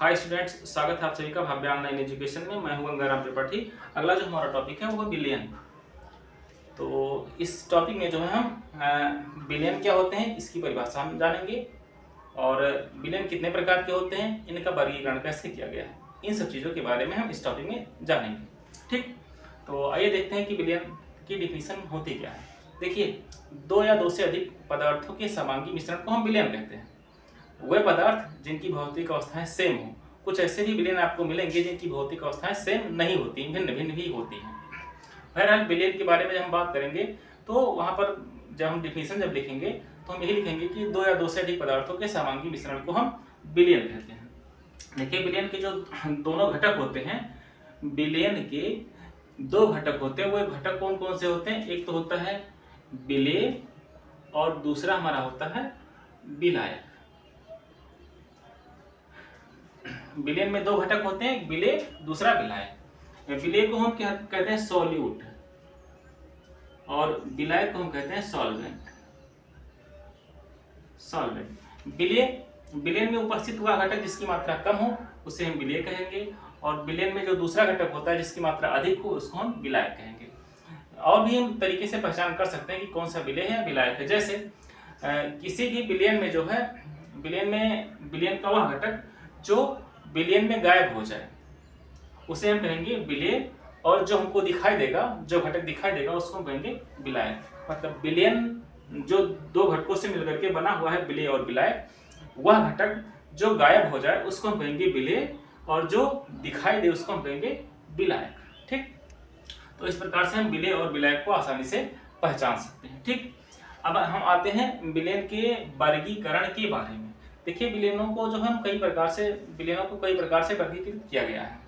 Hi students, स्वागत है आप सभी का भव्य ऑनलाइन एजुकेशन में। मैं हूं गंगाराम त्रिपाठी। अगला जो हमारा टॉपिक है वो बिलियन। तो इस टॉपिक में जो है हम बिलियन क्या होते हैं इसकी परिभाषा हम जानेंगे और बिलियन कितने प्रकार के होते हैं, इनका वर्गीकरण कैसे किया गया है, इन सब चीज़ों के बारे में हम इस टॉपिक में जानेंगे। ठीक, तो आइए देखते हैं कि बिलियन की डिफिनीशन होती क्या है। देखिए, दो या दो से अधिक पदार्थों के समांगी मिश्रण को हम बिलियन कहते हैं। वे पदार्थ जिनकी भौतिक अवस्थाएं सेम हो। कुछ ऐसे भी बिलियन आपको मिलेंगे जिनकी भौतिक अवस्थाएं सेम नहीं होती, भिन्न भिन्न भी होती हैं। बहरहाल बिलियन के बारे में जब हम बात करेंगे तो वहां पर जब हम डिफिनीशन जब लिखेंगे तो हम यही लिखेंगे कि दो या दो से अधिक पदार्थों के समांगी मिश्रण को हम बिलियन कहते हैं। देखिए, बिलियन के जो दोनों घटक होते हैं, बिलियन के दो घटक होते हैं। वो घटक कौन कौन से होते हैं? एक तो होता है विलेय और दूसरा हमारा होता है विलायक। विलेय में दो घटक होते हैं, विलेय दूसरा विलायक। विलेय को हम क्या कहते हैं? सॉल्यूट, और विलायक को हम कहते हैं सॉल्वेंट। विलेय में उपस्थित हुआ घटक जिसकी मात्रा कम हो उसे हम विलेय कहेंगे, और विलेय में जो दूसरा घटक होता है जिसकी मात्रा अधिक हो उसको हम विलायक कहेंगे। और भी हम तरीके से पहचान कर सकते हैं कि कौन सा विलेय है या विलायक है। जैसे किसी भी विलेय में जो है, विलेय का वह घटक जो विलेय में गायब हो जाए उसे हम कहेंगे विलेय, और जो हमको दिखाई देगा, जो घटक दिखाई देगा उसको हम कहेंगे विलायक। मतलब विलेय जो दो घटकों से मिलकर के बना हुआ है, विलेय और विलायक, वह घटक जो गायब हो जाए उसको हम कहेंगे विलेय, और जो दिखाई दे उसको हम कहेंगे विलायक। ठीक, तो इस प्रकार से हम विलेय और विलायक को आसानी से पहचान सकते हैं। ठीक, अब हम आते हैं विलेय के वर्गीकरण के बारे में। देखिए, विलेयों को हम कई प्रकार से वर्गीकृत किया गया है।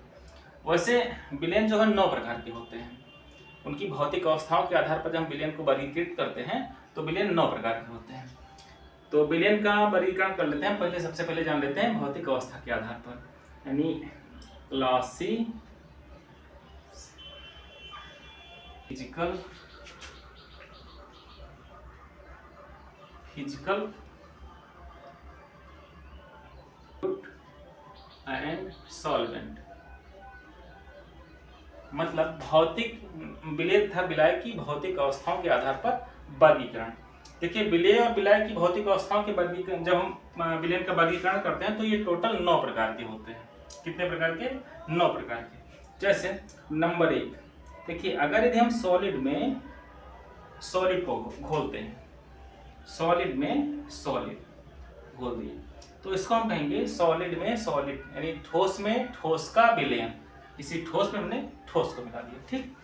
वैसे विलेय जो है 9 प्रकार के होते हैं। उनकी भौतिक अवस्थाओं के आधार पर जब हम विलेय को वर्गीकृत करते हैं तो विलेय 9 प्रकार के होते हैं। तो विलेय का वर्गीकरण कर लेते हैं। सबसे पहले जान लेते हैं भौतिक अवस्था के आधार पर, यानी फिजिकल एंड सॉल्वेंट। मतलब भौतिक विलेय तथा विलायक की भौतिक अवस्थाओं के आधार पर वर्गीकरण। देखिए, विलेय और विलायक की भौतिक अवस्थाओं के वर्गीकरण जब हम विलेय का वर्गीकरण करते हैं तो ये टोटल 9 प्रकार के होते हैं। कितने प्रकार के? 9 प्रकार के। जैसे नंबर 1, देखिए, अगर यदि हम सॉलिड को घोलते हैं, सॉलिड में सॉलिड घोल दिए तो इसको हम कहेंगे सॉलिड में सॉलिड, यानी ठोस में ठोस का विलयन। इसी ठोस में हमने ठोस को मिला दिया। ठीक,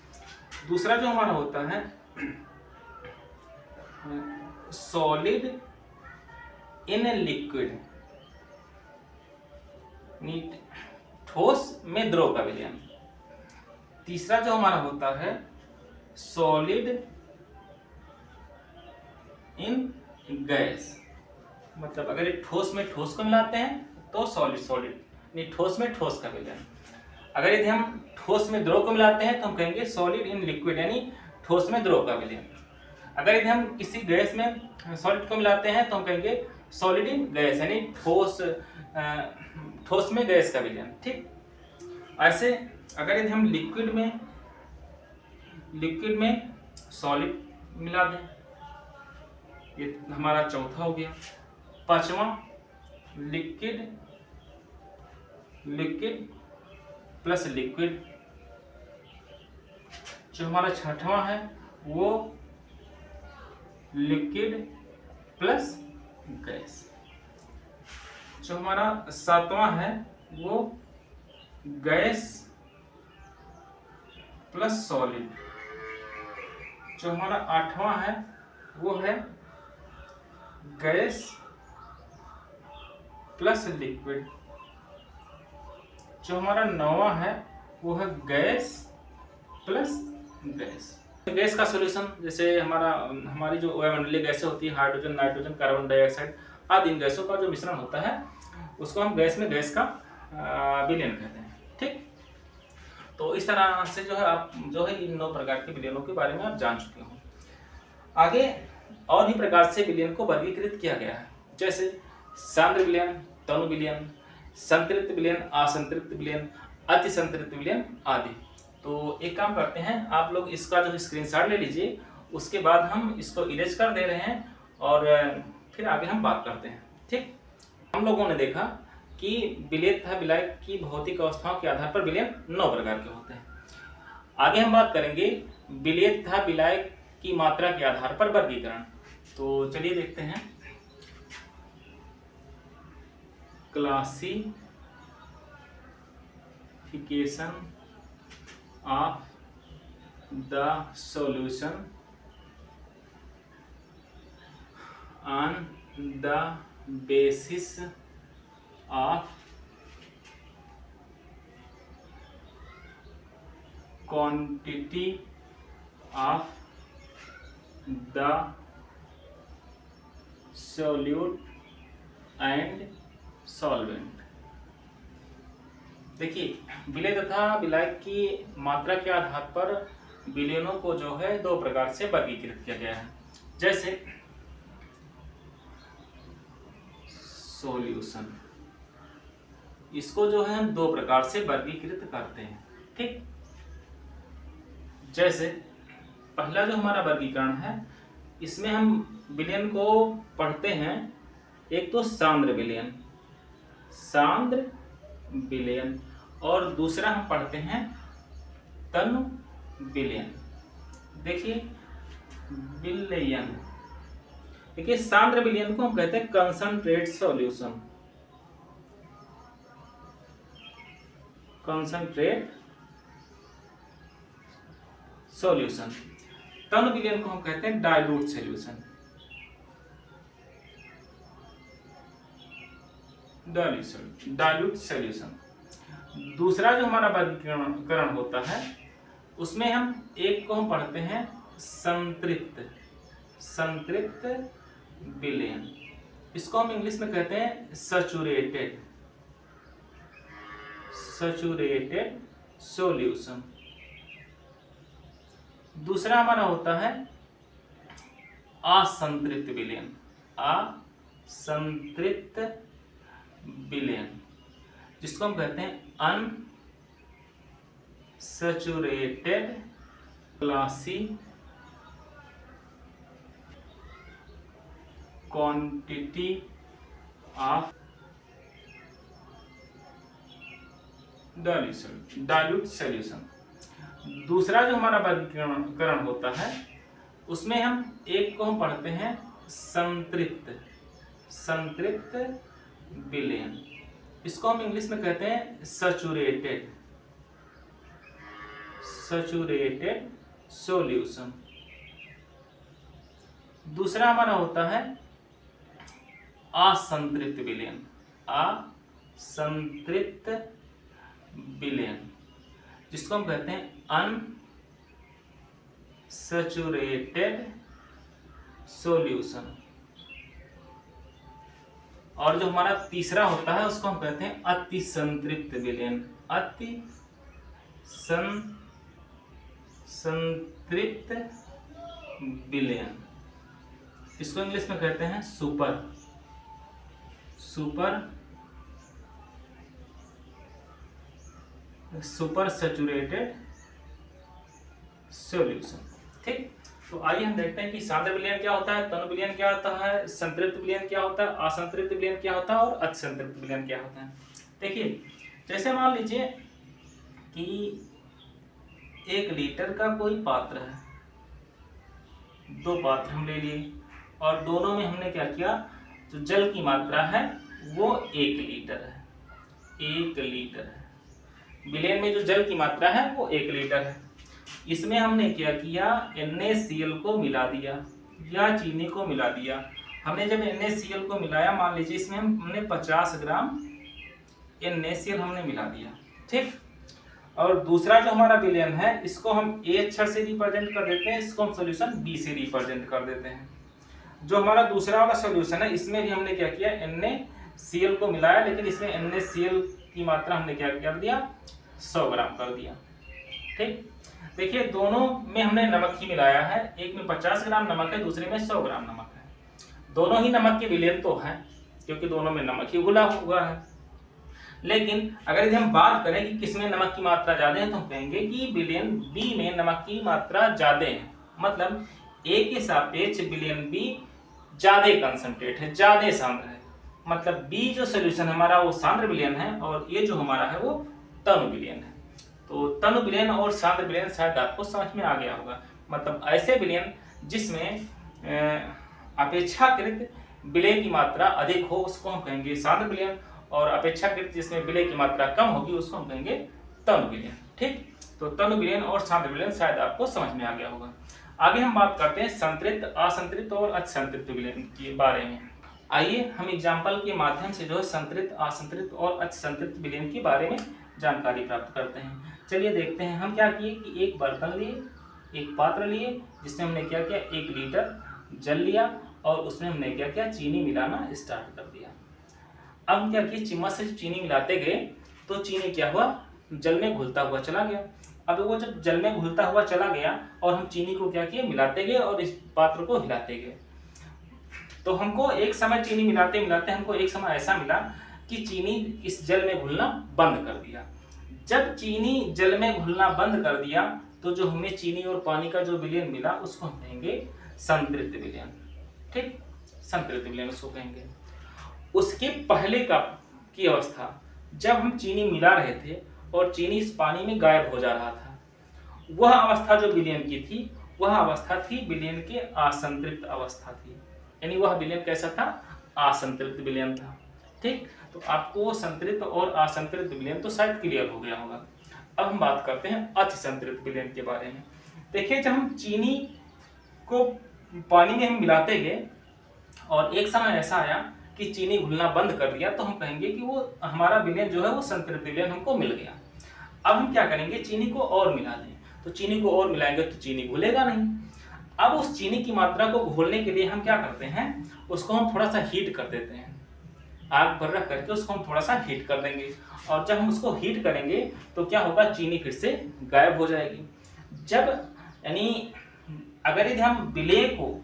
दूसरा जो हमारा होता है सॉलिड इन लिक्विड, ठोस में द्रव का विलयन। तीसरा जो हमारा होता है सॉलिड इन गैस। मतलब अगर एक ठोस में ठोस को मिलाते हैं तो सॉलिड, यानी ठोस में ठोस का विलयन। अगर यदि हम ठोस में द्रव को मिलाते हैं तो हम कहेंगे सॉलिड इन लिक्विड, यानी ठोस में द्रव का विलयन। अगर यदि हम किसी गैस में सॉलिड को मिलाते हैं तो हम कहेंगे सॉलिड इन गैस, यानी ठोस में गैस का विलयन। ठीक, ऐसे अगर यदि हम लिक्विड में सॉलिड मिला दें, ये हमारा चौथा हो गया। पांचवा लिक्विड प्लस लिक्विड। जो हमारा छठवां है वो लिक्विड प्लस गैस। जो हमारा सातवां है वो गैस प्लस सॉलिड। जो हमारा आठवां है वो है गैस प्लस लिक्विड। जो हमारा 9वां है वो है गैस प्लस गैस। गैस का सॉल्यूशन, जैसे हमारी जो वायुमंडलीय गैसें होती है, हाइड्रोजन, नाइट्रोजन, कार्बन डाइऑक्साइड आदि इन गैसों का जो मिश्रण होता है उसको हम गैस में गैस का विलयन कहते हैं। ठीक, तो इस तरह से आप इन 9 प्रकार के विलयनों के बारे में आप जान चुके हो। आगे और भी प्रकार से विलयन को वर्गीकृत किया गया है, जैसे सांद्र विलयन, तनु विलयन, संतृप्त विलयन, असंतृप्त विलयन, अति संतृप्त विलयन आदि। तो एक काम करते हैं, आप लोग इसका जो स्क्रीनशॉट ले लीजिए, उसके बाद हम इसको इरेज कर दे रहे हैं और फिर आगे हम बात करते हैं। ठीक, हम लोगों ने देखा कि विलेय तथा विलायक की भौतिक अवस्थाओं के आधार पर विलयन 9 प्रकार के होते हैं। आगे हम बात करेंगे विलेय तथा विलायक की मात्रा के आधार पर वर्गीकरण। तो चलिए देखते हैं। Classification of the solution on the basis of quantity of the solute and solvent. देखिए, विलेय तथा विलायक की मात्रा के आधार पर विलयनों को जो है 2 प्रकार से वर्गीकृत किया गया है। जैसे सॉल्यूशन, इसको जो है हम 2 प्रकार से वर्गीकृत करते हैं। ठीक, जैसे पहला जो हमारा वर्गीकरण है, इसमें हम विलयन को पढ़ते हैं, एक तो सांद्र विलयन, सांद्र विलयन, और दूसरा हम पढ़ते हैं तनु विलयन। देखिए विलयन, देखिए सांद्र विलयन को हम कहते हैं कंसंट्रेट सॉल्यूशन, कंसंट्रेट सॉल्यूशन। तनु विलयन को हम कहते हैं डाइल्यूट सॉल्यूशन, डाइल्यूट सॉल्यूशन। दूसरा जो हमारा वर्गीकरण होता है, उसमें हम एक को हम पढ़ते हैं संतृप्त, संतृप्त विलयन, इसको हम इंग्लिश में कहते हैं सैचुरेटेड, सैचुरेटेड सॉल्यूशन। दूसरा हमारा होता है असंतृप्त विलयन, असंतृप्त विलयन, जिसको हम कहते हैं unsaturated quantity of dilute solution. दूसरा जो हमारा वर्गीकरण होता है, उसमें हम एक को हम पढ़ते हैं संतृप्त, संतृप्त विलयन, इसको हम इंग्लिश में कहते हैं सैचुरेटेड, सैचुरेटेड सॉल्यूशन। दूसरा हमारा होता है असंतृप्त विलयन, असंतृप्त विलयन, जिसको हम कहते हैं अनसैचुरेटेड सॉल्यूशन। और जो हमारा तीसरा होता है, उसको हम कहते हैं अति संतृप्त विलयन, अति संतृप्त विलयन, इसको इंग्लिश में कहते हैं सुपर सैचुरेटेड सॉल्यूशन। ठीक, तो आइए हम देखते हैं कि सांद्र विलयन क्या होता है, तनु विलयन क्या होता है, संतृप्त विलयन क्या होता है, असंतृप्त विलयन क्या होता है और अतिसंतृप्त विलयन क्या होता है। देखिए, जैसे मान लीजिए कि 1 लीटर का कोई पात्र है, 2 पात्र हम ले लिए और दोनों में हमने क्या किया, जो जल की मात्रा है वो 1 लीटर है, 1 लीटर है। विलयन में जो जल की मात्रा है वो 1 लीटर है। इसमें हमने क्या किया, NaCl को मिला दिया या चीनी को मिला दिया। हमने जब NaCl को मिलाया, मान लीजिए इसमें हमने 50 ग्राम NaCl हमने मिला दिया। ठीक, और दूसरा जो हमारा विलयन है, इसको हम A अक्षर से रिप्रेजेंट कर देते हैं, इसको हम सॉल्यूशन B से रिप्रेजेंट कर देते हैं। जो हमारा दूसरा वाला सॉल्यूशन है, इसमें भी हमने क्या किया, NaCl को मिलाया, लेकिन इसमें NaCl की मात्रा हमने क्या कर दिया, 100 ग्राम कर दिया। ठीक, देखिए दोनों में हमने नमक ही मिलाया है, एक में 50 ग्राम नमक है, दूसरे में 100 ग्राम नमक है। दोनों ही नमक के विलयन तो है, क्योंकि दोनों में नमक ही घुला हुआ है। लेकिन अगर यदि हम बात करें कि किसमें नमक की मात्रा ज्यादा है तो हम कहेंगे कि बिलियन बी में नमक की मात्रा ज्यादा है। मतलब ए के सापेक्ष बिलियन बी ज्यादा कंसंट्रेट है, ज्यादा सांद्र है। मतलब बी जो सोल्यूशन हमारा वो सांद्र विलयन है और ये जो हमारा है वो तनु विलयन है। तो तनु विलयन और सांद्र विलयन शायद आपको समझ में आ गया होगा। मतलब ऐसे विलयन जिसमें अपेक्षाकृत विलय की मात्रा अधिक हो उसको हम कहेंगे सांद्र विलयन, और अपेक्षाकृत जिसमें विलय की मात्रा कम होगी उसको हम कहेंगे तनु विलयन। ठीक, तो तनु विलयन और सांद्र विलयन शायद आपको समझ में आ गया होगा। आगे हम बात करते हैं संतृप्त, असंतृप्त और अतिसंतृप्त विलयन के बारे में। आइए हम एग्जाम्पल के माध्यम से जो है संतृप्त, असंतृप्त और अतिसंतृप्त विलयन के बारे में जानकारी प्राप्त करते हैं। चलिए देखते हैं। हम क्या किए कि एक बर्तन लिए, एक पात्र लिए, जिसमें हमने क्या किया 1 लीटर जल लिया और उसमें हमने क्या किया चीनी मिलाना स्टार्ट कर दिया। अब हम क्या किए चम्मच से चीनी मिलाते गए तो चीनी क्या हुआ जल में घुलता हुआ चला गया। अब वो जब जल में घुलता हुआ चला गया और हम चीनी को क्या किए मिलाते गए और इस पात्र को हिलाते गए, तो हमको एक समय चीनी मिलाते मिलाते हमको एक समय ऐसा मिला कि चीनी इस जल में घुलना बंद कर दिया। जब चीनी जल में घुलना बंद कर दिया तो जो हमें चीनी और पानी का जो विलयन मिला उसको हम कहेंगे संतृप्त विलयन। ठीक, संतृप्त विलयन उसको कहेंगे। उसके पहले की अवस्था जब हम चीनी मिला रहे थे और चीनी इस पानी में गायब हो जा रहा था, वह अवस्था जो विलयन की थी वह अवस्था थी विलयन के असंतृप्त अवस्था थी। यानी वह विलयन कैसा था असंतृप्त विलयन था। ठीक, तो आपको संतृप्त और असंतृप्त विलयन तो शायद क्लियर हो गया होगा। अब हम बात करते हैं अतिसंतृप्त विलयन के बारे में। देखिए जब हम चीनी को पानी में हम मिलाते गए और एक समय ऐसा आया कि चीनी घुलना बंद कर दिया तो हम कहेंगे कि वो हमारा विलयन जो है वो संतृप्त विलयन हमको मिल गया। अब हम क्या करेंगे चीनी को और मिला दें, तो चीनी को और मिलाएंगे तो चीनी घुलेगा नहीं। अब उस चीनी की मात्रा को घोलने के लिए हम क्या करते हैं उसको हम थोड़ा सा हीट कर देते हैं। आग पर रख करके उसको हम थोड़ा सा हीट कर देंगे और जब हम उसको हीट करेंगे तो क्या होगा चीनी फिर से गायब हो जाएगी। जब यानी अगर यदि हम विलय को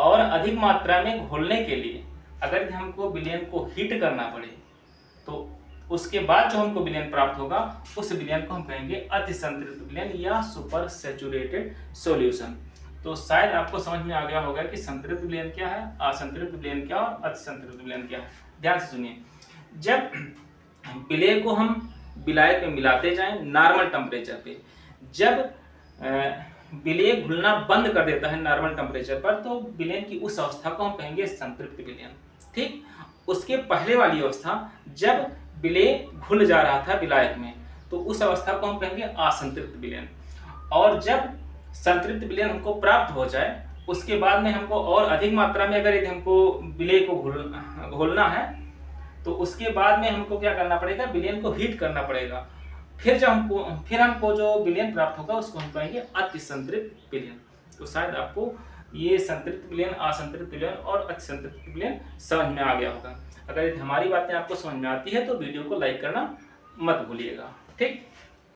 और अधिक मात्रा में घोलने के लिए अगर यदि हमको विलयन को हीट करना पड़े तो उसके बाद जो हमको विलयन प्राप्त होगा उस विलयन को हम कहेंगे अतिसंतृप्त विलयन या सुपर सैचुरेटेड सॉल्यूशन। तो शायद आपको समझ में आ गया होगा कि संतृप्त विलयन क्या है, असंतृप्त विलयन क्या और अतिसंतृप्त विलयन क्या है। ध्यान से सुनिए, जब विलय को हम विलायक में मिलाते जाएं नॉर्मल टेम्परेचर पे, जब विलय घुलना बंद कर देता है नॉर्मल टेम्परेचर पर तो विलयन की उस अवस्था को हम कहेंगे संतृप्त विलयन। ठीक, उसके पहले वाली अवस्था जब विलय घुल जा रहा था विलायक में तो उस अवस्था को हम कहेंगे असंतृप्त विलयन। और जब संतृप्त विलयन हमको प्राप्त हो जाए उसके बाद में हमको और अधिक मात्रा में अगर यदि हमको विलय को घोलना है तो उसके बाद में हमको क्या करना पड़ेगा विलयन को हीट करना पड़ेगा। फिर हमको जो विलयन प्राप्त होगा उसको हम कहेंगे अतिसंतृप्त विलयन। तो शायद आपको ये संतृप्त विलयन, असंतृप्त विलयन और अतिसंतृप्त विलयन समझ में आ गया होगा। अगर हमारी बातें आपको समझ में आती है तो वीडियो को लाइक करना मत भूलिएगा। ठीक।